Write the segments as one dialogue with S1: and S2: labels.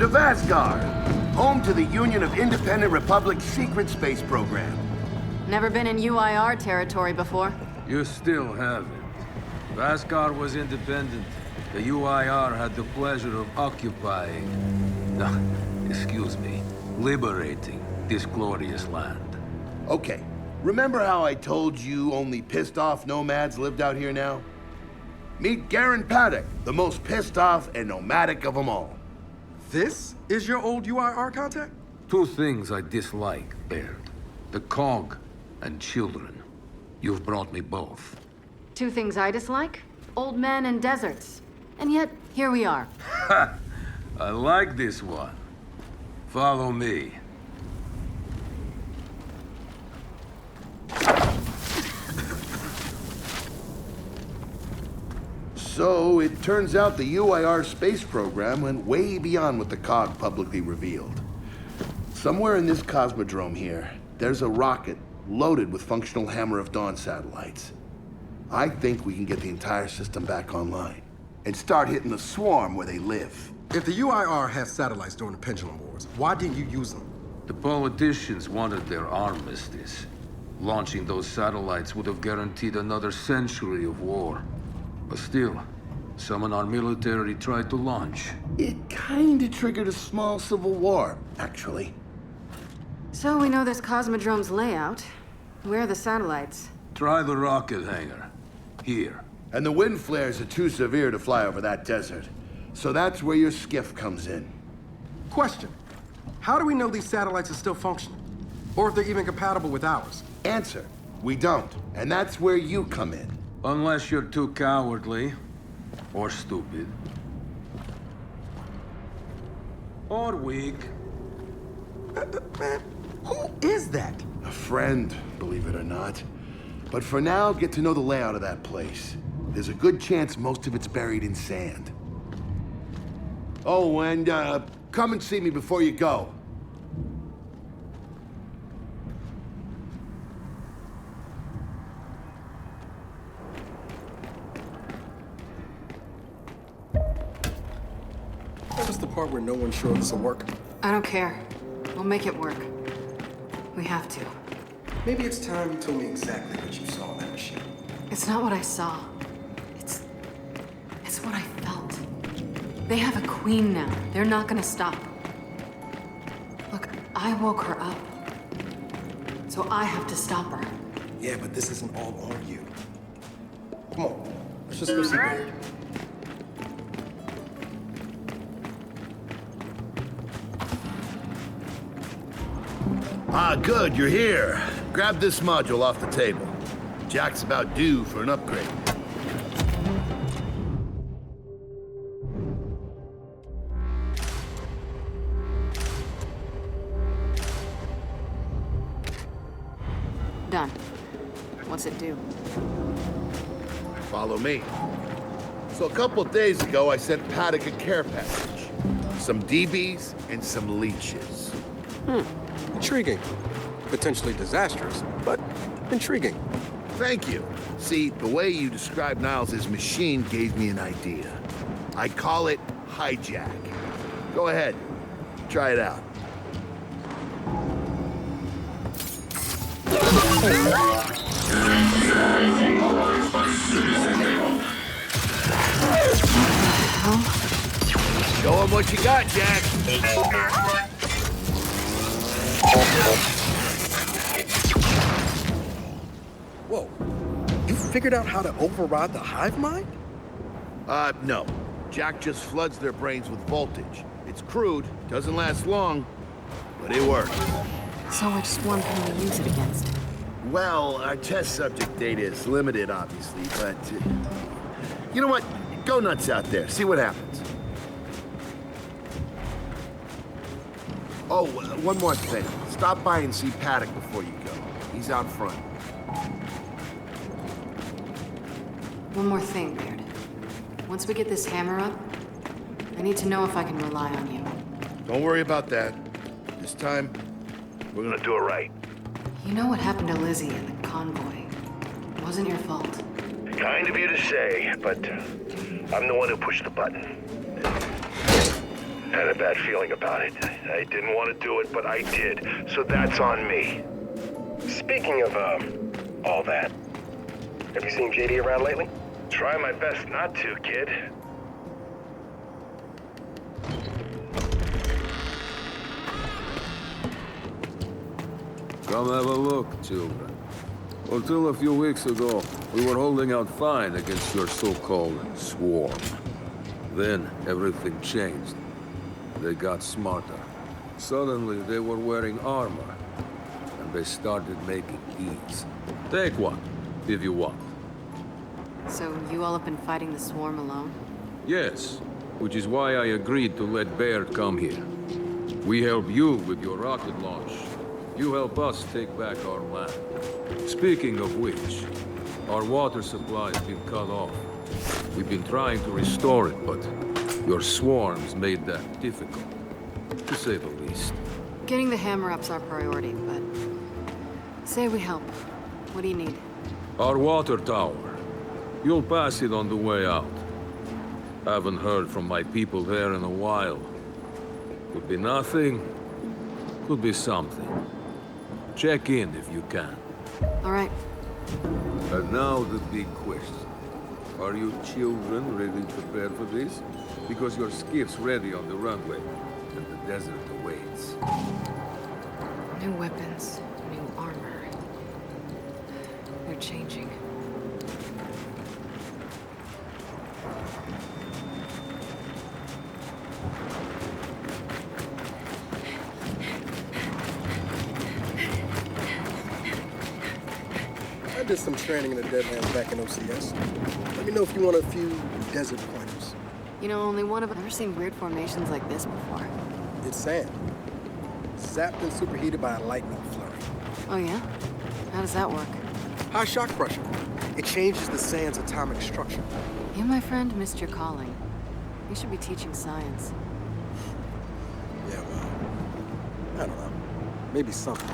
S1: Vasgar, home to the Union of Independent Republic's secret space program.
S2: Never been in UIR territory before.
S3: You still haven't. Vasgar was independent. The UIR had the pleasure of occupying... No, excuse me. Liberating this glorious land.
S1: Okay, remember how I told you only pissed-off nomads lived out here now? Meet Garen Paddock, the most pissed-off and nomadic of them all.
S4: This is your old UIR contact?
S3: Two things I dislike, Baird. The Cog and children. You've brought me both.
S2: Two things I dislike? Old men and deserts. And yet, here we are.
S3: Ha! I like this one. Follow me.
S1: So, it turns out the UIR space program went way beyond what the COG publicly revealed. Somewhere in this cosmodrome here, there's a rocket loaded with functional Hammer of Dawn satellites. I think we can get the entire system back online and start hitting the swarm where they live.
S4: If the UIR had satellites during the Pendulum Wars, why didn't you use them?
S3: The politicians wanted their armistice. Launching those satellites would have guaranteed another century of war. But still, some in our military tried to launch.
S1: It kinda triggered a small civil war, actually.
S2: So we know this Cosmodrome's layout. Where are the satellites?
S3: Try the rocket hangar. Here.
S1: And the wind flares are too severe to fly over that desert. So that's where your skiff comes in.
S4: Question. How do we know these satellites are still functional? Or if they're even compatible with ours?
S1: Answer. We don't. And that's where you come in.
S3: Unless you're too cowardly. Or stupid. Or weak.
S4: Man, who is that?
S1: A friend, believe it or not. But for now, get to know the layout of that place. There's a good chance most of it's buried in sand. Oh, and come and see me before you go.
S4: That was the part where no one's sure this will work.
S2: I don't care. We'll make it work. We have to.
S4: Maybe it's time you told me exactly what you saw in that machine.
S2: It's not what I saw. It's what I felt. They have a queen now. They're not gonna stop. Look, I woke her up. So I have to stop her.
S4: Yeah, but this isn't all on you. Come on, let's just go see Baird.
S1: Ah, good, you're here. Grab this module off the table. Jack's about due for an upgrade.
S2: Done. What's it do?
S1: Follow me. So a couple of days ago, I sent Paddock a care package. Some DBs and some leeches.
S4: Intriguing. Potentially disastrous, but intriguing.
S1: Thank you. See, the way you described Niles' machine gave me an idea. I call it hijack. Go ahead. Try it out. Show him what you got, Jack.
S4: Whoa. You figured out how to override the hive mind?
S1: No. Jack just floods their brains with voltage. It's crude, doesn't last long, but it works.
S2: So which swarm can we use it against?
S1: Well, our test subject data is limited, obviously, but... you know what? Go nuts out there. See what happens. Oh, one more thing. Stop by and see Paddock before you go. He's out front.
S2: One more thing, Baird. Once we get this hammer up, I need to know if I can rely on you.
S1: Don't worry about that. This time, we're gonna do it right.
S2: You know what happened to Lizzie and the convoy. It wasn't your fault.
S1: Kind of you to say, but I'm the one who pushed the button.
S5: Had a bad feeling about it. I didn't want to do it, but I did. So that's on me. Speaking of, all that, have you seen JD around lately? Try my best not to, kid.
S3: Come have a look, children. Until a few weeks ago, we were holding out fine against your so-called swarm. Then, everything changed. They got smarter. Suddenly, they were wearing armor. And they started making these. Take one, if you want.
S2: So you all have been fighting the swarm alone?
S3: Yes, which is why I agreed to let Baird come here. We help you with your rocket launch. You help us take back our land. Speaking of which, our water supply has been cut off. We've been trying to restore it, but your swarms made that difficult, to say the least.
S2: Getting the hammer-up's our priority, but... Say we help. What do you need?
S3: Our water tower. You'll pass it on the way out. Haven't heard from my people there in a while. Could be nothing, could be something. Check in if you can.
S2: All right.
S3: And now the big question. Are you children ready to prepare for this? Because your skiff's ready on the runway, and the desert awaits.
S2: New weapons, new armor. They're changing.
S4: I did some training in the Deadlands back in OCS. Let me know if you want a few desert pointers.
S2: You know, only one of us ever seen weird formations like this before.
S4: It's sand. Zapped and superheated by a lightning flurry.
S2: Oh yeah? How does that work?
S4: High shock pressure. It changes the sand's atomic structure.
S2: You, my friend, missed your calling. You should be teaching science.
S4: Yeah, well, I don't know. Maybe something.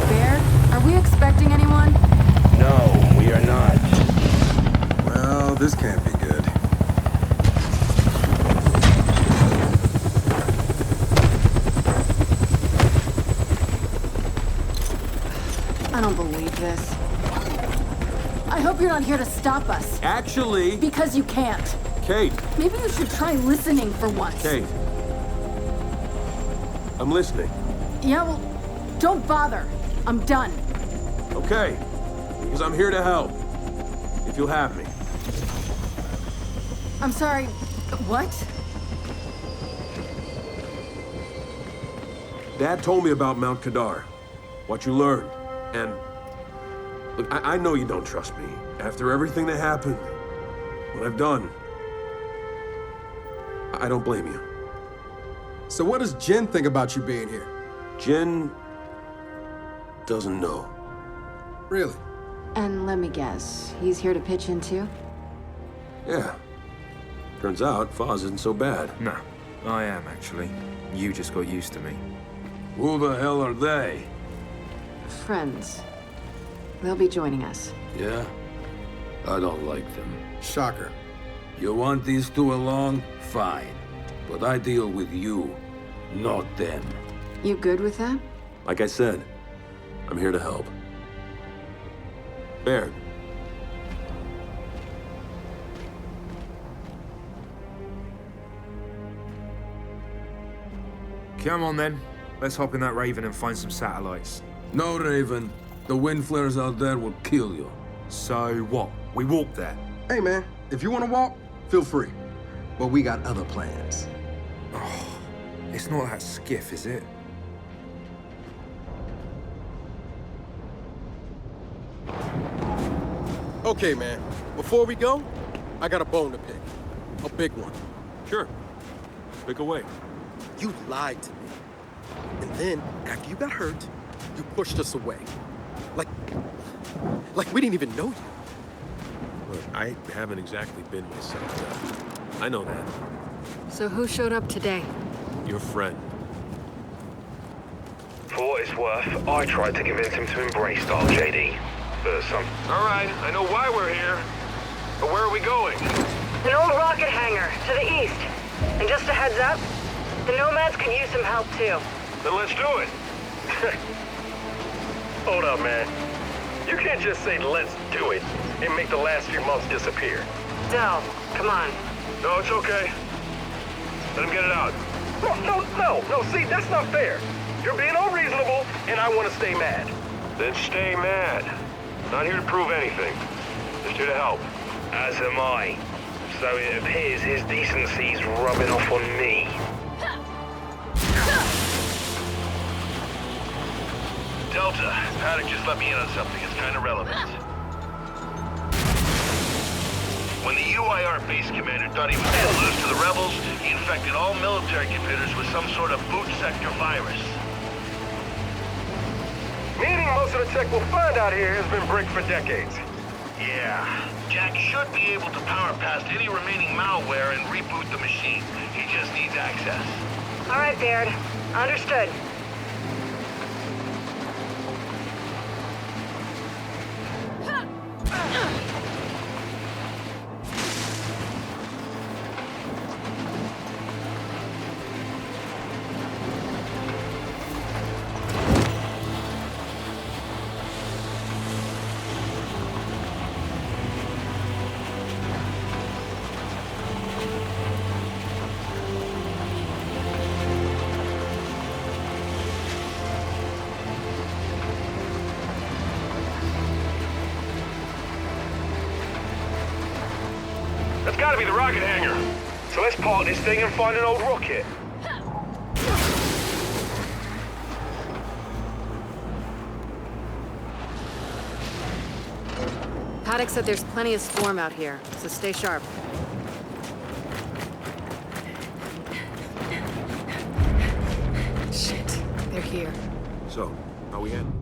S2: Bear, are we expecting anyone?
S5: No, we are not.
S4: Well, this can't be good.
S2: I don't believe this. I hope you're not here to stop us.
S6: Actually,
S2: Because you can't.
S6: Kate,
S2: Maybe you should try listening for once.
S6: Kate. I'm listening.
S2: Yeah, well, don't bother. I'm done.
S6: Okay. Because I'm here to help. If you'll have me.
S2: I'm sorry. What?
S6: Dad told me about Mount Kadar. What you learned. And... Look, I know you don't trust me. After everything that happened, what I've done, I don't blame you.
S4: So what does Jin think about you being here?
S6: Jin doesn't know.
S4: Really?
S2: And let me guess, he's here to pitch in too?
S6: Yeah. Turns out Foz isn't so bad.
S7: No, I am actually. You just got used to me.
S3: Who the hell are they?
S2: Friends. They'll be joining us.
S3: Yeah? I don't like them.
S4: Shocker.
S3: You want these two along? Fine. But I deal with you, not them.
S2: You good with that?
S6: Like I said, I'm here to help. Baird.
S7: Come on then. Let's hop in that Raven and find some satellites.
S3: No, Raven. The wind flares out there will kill you.
S7: So what? We walk there.
S4: Hey, man, if you want to walk, feel free. But we got other plans.
S7: It's not that skiff, is it?
S4: Okay, man, before we go, I got a bone to pick. A big one.
S6: Sure. Pick away.
S4: You lied to me. And then, after you got hurt, you pushed us away. Like we didn't even know you.
S6: Look, I haven't exactly been myself. I know that.
S2: So who showed up today?
S6: Your friend.
S5: For what it's worth, I tried to convince him to embrace style JD. But some... All right, I know why we're here. But where are we going?
S8: An old rocket hangar to the east. And just a heads up, the Nomads could use some help too.
S5: Then let's do it. Hold up, man. You can't just say let's do it and make the last few months disappear.
S8: Del, come on.
S5: No, it's okay. Let him get it out. No, see, that's not fair. You're being unreasonable, and I want to stay mad. Then stay mad. Not here to prove anything. Just here to help. As am I. So it appears his decency's rubbing off on me. Delta, Paddock just let me in on something. It's kind of relevant. When the UIR base commander thought he was going to lose to the rebels, he infected all military computers with some sort of boot sector virus. Meaning most of the tech we'll find out here has been bricked for decades. Yeah. Jack should be able to power past any remaining malware and reboot the machine. He just needs access.
S8: All right, Baird. Understood.
S5: That's gotta be the rocket hangar. So let's park this thing and find an old rocket.
S2: Paddock said there's plenty of swarm out here, so stay sharp. Shit, they're here.
S6: So, how we end?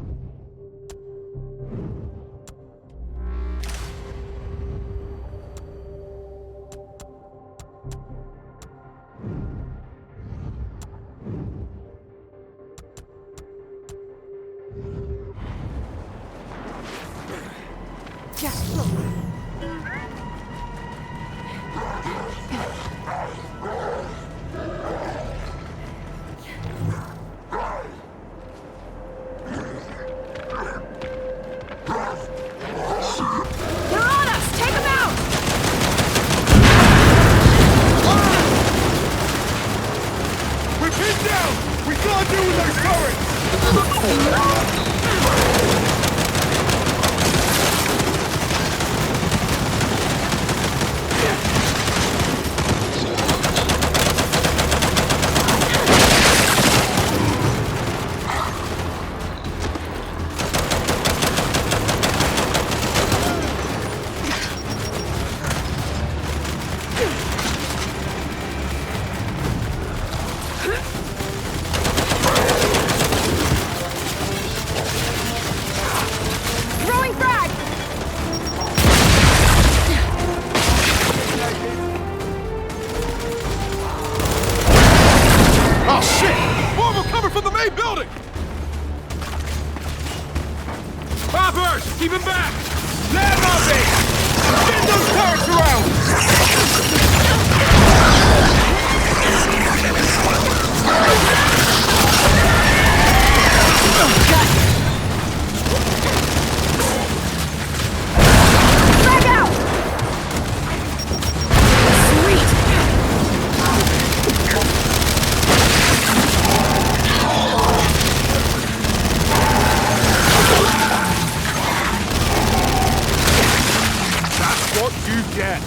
S7: Keep him back! Land on me! Get those turrets around!
S8: Back out!
S7: That's what you get!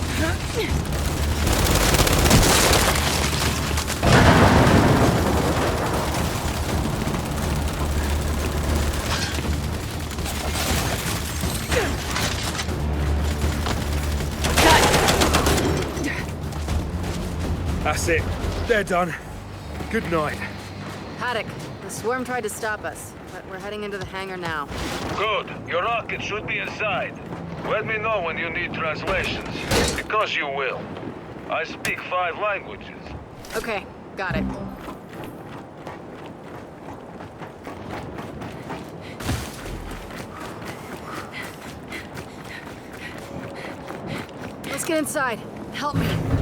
S7: That's it. They're done. Good night.
S2: Paddock, the swarm tried to stop us, but we're heading into the hangar now.
S3: Good. Your rocket should be inside. Let me know when you need translations, because you will. I speak 5 languages.
S2: Okay, got it. Let's get inside. Help me.